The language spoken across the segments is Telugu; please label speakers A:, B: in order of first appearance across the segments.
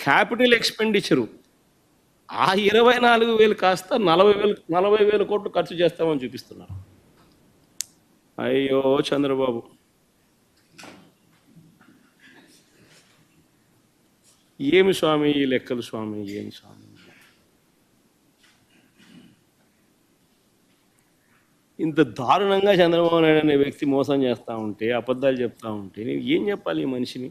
A: క్యాపిటల్ ఎక్స్పెండిచరు ఆ 24,000 కాస్త 40,000 కోట్లు ఖర్చు చేస్తామని చూపిస్తున్నారు. అయ్యో చంద్రబాబు, ఏమి స్వామి ఈ లెక్కలు స్వామి, ఏమి స్వామి? ఇంత దారుణంగా చంద్రబాబు నాయుడు అనే వ్యక్తి మోసం చేస్తూ ఉంటే, అబద్ధాలు చెప్తా ఉంటే నేను ఏం చెప్పాలి ఈ మనిషిని?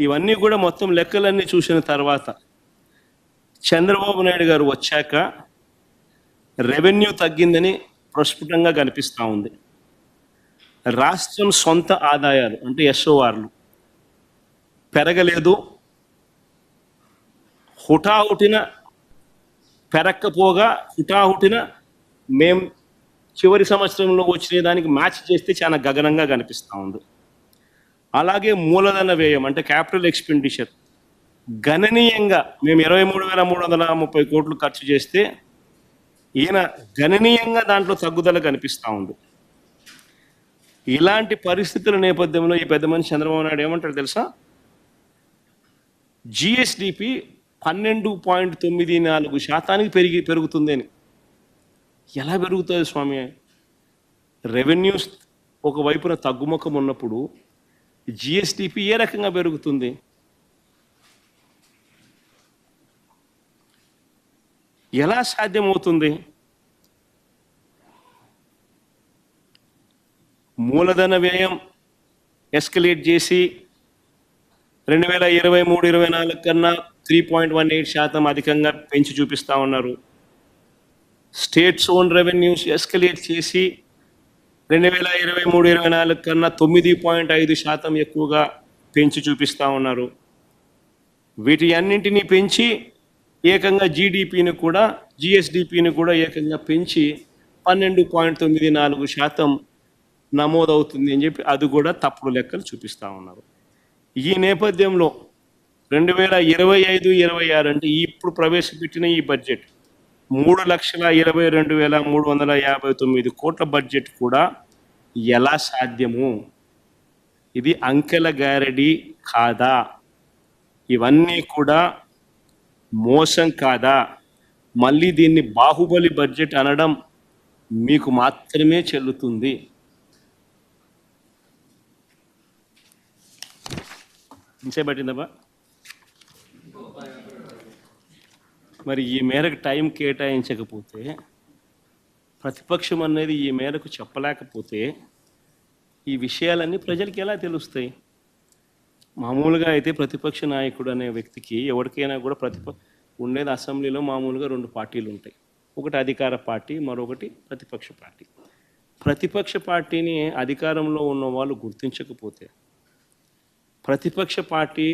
A: ఇవన్నీ కూడా మొత్తం లెక్కలన్నీ చూసిన తర్వాత చంద్రబాబు నాయుడు గారు వచ్చాక రెవెన్యూ తగ్గిందని ప్రస్ఫుటంగా కనిపిస్తూ ఉంది. రాష్ట్రం సొంత ఆదాయాలు అంటే ఎస్ఓఆర్లు పెరగలేదు, హుటాహుటిన పెరక్కపోగా హుటాహుటిన మేం చివరి సంవత్సరంలో వచ్చిన దానికి మ్యాచ్ చేస్తే చాలా గగనంగా కనిపిస్తూ ఉంది. అలాగే మూలధన వ్యయం అంటే క్యాపిటల్ ఎక్స్పెండిచర్ గణనీయంగా మేము 23,330 కోట్లు ఖర్చు చేస్తే ఈయన గణనీయంగా దాంట్లో తగ్గుదల కనిపిస్తూ ఉంది. ఇలాంటి పరిస్థితుల నేపథ్యంలో ఈ పెద్ద మనిషి చంద్రబాబు నాయుడు ఏమంటాడు తెలుసా? జిఎస్డిపి 12.94% పెరుగుతుంది అని. ఎలా పెరుగుతుంది స్వామి? రెవెన్యూస్ ఒకవైపున తగ్గుముఖం ఉన్నప్పుడు జిఎస్డిపి ఏ రకంగా పెరుగుతుంది? ఎలా సాధ్యమవుతుంది? మూలధన వ్యయం ఎస్కలేట్ చేసి 2023-24 కన్నా 3.18% అధికంగా పెంచి చూపిస్తూ ఉన్నారు. స్టేట్స్ ఓన్ రెవెన్యూస్ ఎస్కలేట్ చేసి 2023-24 కన్నా 9.5% ఎక్కువగా పెంచి చూపిస్తూ ఉన్నారు. వీటి అన్నింటినీ పెంచి ఏకంగా జీడిపిని కూడా జిఎస్డిపిని కూడా ఏకంగా పెంచి 12.94% నమోదవుతుంది అని చెప్పి అది కూడా తప్పుడు లెక్కలు చూపిస్తూ ఉన్నారు. ఈ నేపథ్యంలో 2025-26 అంటే ఇప్పుడు ప్రవేశపెట్టిన ఈ బడ్జెట్ 3,22,359 కోట్ల బడ్జెట్ కూడా ఎలా సాధ్యము? ఇది అంకెల గారడి కాదా? ఇవన్నీ కూడా మోసం కాదా? మళ్ళీ దీన్ని బాహుబలి బడ్జెట్ అనడం మీకు మాత్రమే చెల్లుతుంది. ఇంచేపట్టిందబ్బా? మరి ఈ మేరకు టైం కేటాయించకపోతే, ప్రతిపక్షం అనేది ఈ మేరకు చెప్పలేకపోతే ఈ విషయాలన్నీ ప్రజలకి ఎలా తెలుస్తాయి? మామూలుగా అయితే ప్రతిపక్ష నాయకుడు అనే వ్యక్తికి ఎవరికైనా కూడా ఉండేది అసెంబ్లీలో మామూలుగా 2 పార్టీలు ఉంటాయి. ఒకటి అధికార పార్టీ, మరొకటి ప్రతిపక్ష పార్టీ. ప్రతిపక్ష పార్టీని అధికారంలో ఉన్న వాళ్ళు గుర్తించకపోతే, ప్రతిపక్ష పార్టీ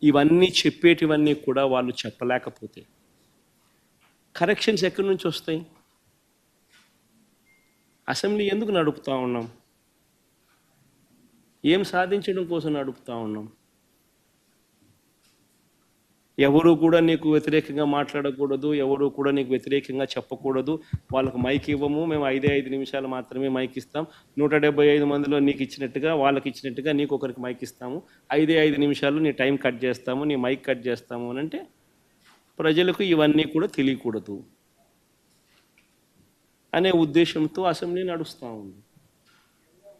A: ఇవన్నీ చెప్పేటివన్నీ కూడా వాళ్ళు చెప్పలేకపోతే కరెక్షన్స్ ఎక్కడి నుంచి వస్తాయి? అసెంబ్లీ ఎందుకు నడుపుతూ ఉన్నాం? ఏం సాధించడం కోసం నడుపుతూ ఉన్నాం? ఎవరు కూడా నీకు వ్యతిరేకంగా మాట్లాడకూడదు, ఎవరు కూడా నీకు వ్యతిరేకంగా చెప్పకూడదు. వాళ్ళకు మైక్ ఇవ్వము, మేము 5 నిమిషాలు మాత్రమే మైక్ ఇస్తాం. 175 మందిలో నీకు ఇచ్చినట్టుగా వాళ్ళకి ఇచ్చినట్టుగా నీకు ఒకరికి మైక్ ఇస్తాము. 5 నిమిషాలు నీ టైం కట్ చేస్తాము, నీ మైక్ కట్ చేస్తాము అని అంటే ప్రజలకు ఇవన్నీ కూడా తెలియకూడదు అనే ఉద్దేశంతో అసెంబ్లీ నడుస్తూ ఉంది.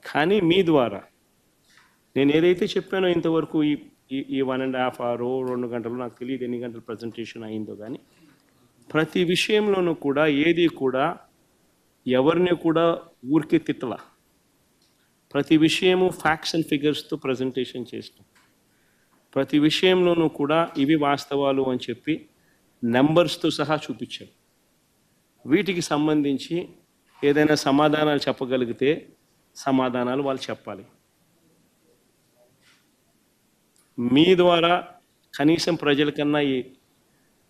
A: కానీ మీ ద్వారా నేను ఏదైతే చెప్పానో ఇంతవరకు ఈ 1.5 hour 2 గంటలు నాకు తెలియదు ఎన్ని గంటలు ప్రజెంటేషన్ అయిందో, కానీ ప్రతి విషయంలోనూ కూడా ఏది కూడా ఎవరిని కూడా ఊరికే తిట్టల. ప్రతి విషయము ఫ్యాక్ట్స్ అండ్ ఫిగర్స్తో ప్రజెంటేషన్ చేస్తాం. ప్రతి విషయంలోనూ కూడా ఇవి వాస్తవాలు అని చెప్పి నెంబర్స్తో సహా చూపించాం. వీటికి సంబంధించి ఏదైనా సమాధానాలు చెప్పగలిగితే సమాధానాలు వాళ్ళు చెప్పాలి. మీ ద్వారా కనీసం ప్రజలకన్నా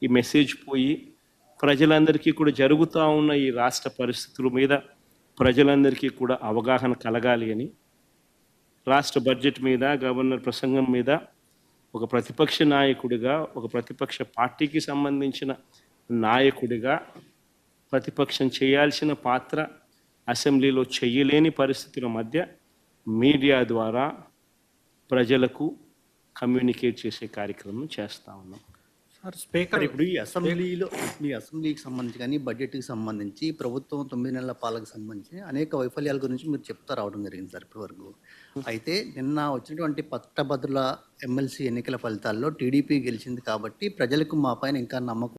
A: ఈ మెసేజ్ పోయి ప్రజలందరికీ కూడా జరుగుతూ ఉన్న ఈ రాష్ట్ర పరిస్థితుల మీద ప్రజలందరికీ కూడా అవగాహన కలగాలి అని రాష్ట్ర బడ్జెట్ మీద, గవర్నర్ ప్రసంగం మీద ఒక ప్రతిపక్ష నాయకుడిగా, ఒక ప్రతిపక్ష పార్టీకి సంబంధించిన నాయకుడిగా ప్రతిపక్షం చేయాల్సిన పాత్ర అసెంబ్లీలో చెయ్యలేని పరిస్థితుల మధ్య మీడియా ద్వారా ప్రజలకు కమ్యూనికేట్ చేసే కార్యక్రమం చేస్తా ఉన్నాం.
B: సార్ స్పీకర్
C: ఇప్పుడు ఈ అసెంబ్లీలో మీ అసెంబ్లీకి సంబంధించి కానీ బడ్జెట్కి సంబంధించి ప్రభుత్వం 9 నెలల పాలనకు సంబంధించి అనేక వైఫల్యాల గురించి మీరు చెప్తా రావడం జరిగింది సార్ ఇప్పటివరకు. అయితే నిన్న వచ్చినటువంటి పట్టభద్రుల ఎమ్మెల్సీ ఎన్నికల ఫలితాల్లో టీడీపీ గెలిచింది కాబట్టి ప్రజలకు మా పైన ఇంకా నమ్మకం